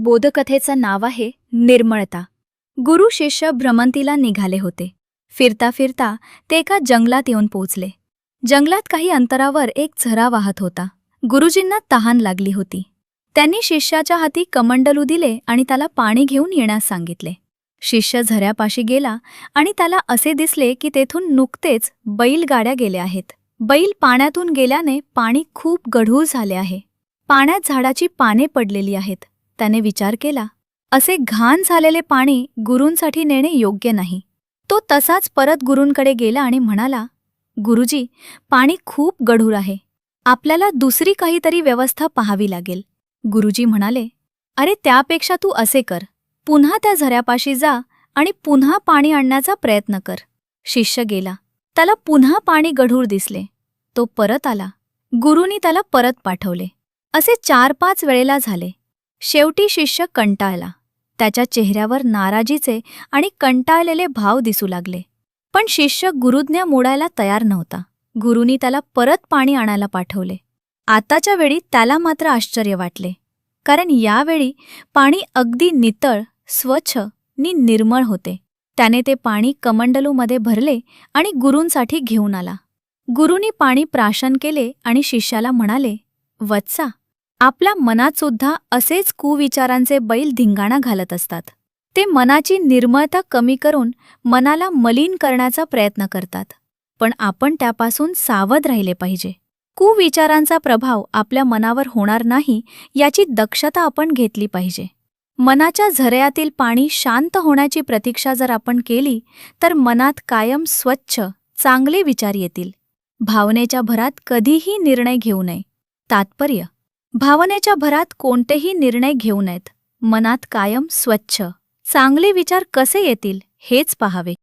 बोधकथेचं नाव आहे निर्मळता. गुरु शिष्य भ्रमंतीला निघाले होते. फिरता फिरता ते एका जंगलात येऊन पोचले. जंगलात काही अंतरावर एक झरा वाहत होता. गुरुजींना तहान लागली होती. त्यांनी शिष्याच्या हाती कमंडलू दिले आणि त्याला पाणी घेऊन येण्यास सांगितले. शिष्य झऱ्यापाशी गेला आणि त्याला असे दिसले की तेथून नुकतेच बैलगाड्या गेल्या आहेत. बैल पाण्यातून गेल्याने पाणी खूप गढूळ झाले आहे. पाण्यात झाडाची पाने पडलेली आहेत. त्याने विचार केला, असे घाण झालेले पाणी गुरूंसाठी नेणे योग्य नाही. तो तसाच परत गुरूंकडे गेला आणि म्हणाला, गुरुजी, पाणी खूप गढूळ आहे. आपल्याला दुसरी काहीतरी व्यवस्था पाहावी लागेल. गुरुजी म्हणाले, अरे त्यापेक्षा तू असे कर, पुन्हा त्या झऱ्यापाशी जा आणि पुन्हा पाणी आणण्याचा प्रयत्न कर. शिष्य गेला. त्याला पुन्हा पाणी गढूळ दिसले. तो परत आला. गुरूंनी त्याला परत पाठवले. असे 4-5 वेळेला झाले. शेवटी शिष्य कंटाळला. त्याच्या चेहऱ्यावर नाराजीचे आणि कंटाळलेले भाव दिसू लागले. पण शिष्य गुरुज्ञा मोडायला तयार नव्हता. गुरूंनी त्याला परत पाणी आणायला पाठवले. आताच्या वेळी त्याला मात्र आश्चर्य वाटले, कारण यावेळी पाणी अगदी नितळ, स्वच्छ नि निर्मळ होते. त्याने ते पाणी कमंडलूमध्ये भरले आणि गुरूंसाठी घेऊन आला. गुरूंनी पाणी प्राशन केले आणि शिष्याला म्हणाले, वत्सा, आपल्या मनात सुद्धा असेच कुविचारांचे बैल धिंगाणा घालत असतात. ते मनाची निर्मळता कमी करून मनाला मलिन करण्याचा प्रयत्न करतात. पण आपण त्यापासून सावध राहिले पाहिजे. कुविचारांचा प्रभाव आपल्या मनावर होणार नाही याची दक्षता आपण घेतली पाहिजे. मनाच्या झऱ्यातील पाणी शांत होण्याची प्रतीक्षा जर आपण केली तर मनात कायम स्वच्छ, चांगले विचार येतील. भावनेच्या भरात कधीही निर्णय घेऊ नये. तात्पर्य: भावनेच्या भरात कोणतेही निर्णय घेऊ नयेत. मनात कायम स्वच्छ, चांगले विचार कसे येतील हेच पाहावे.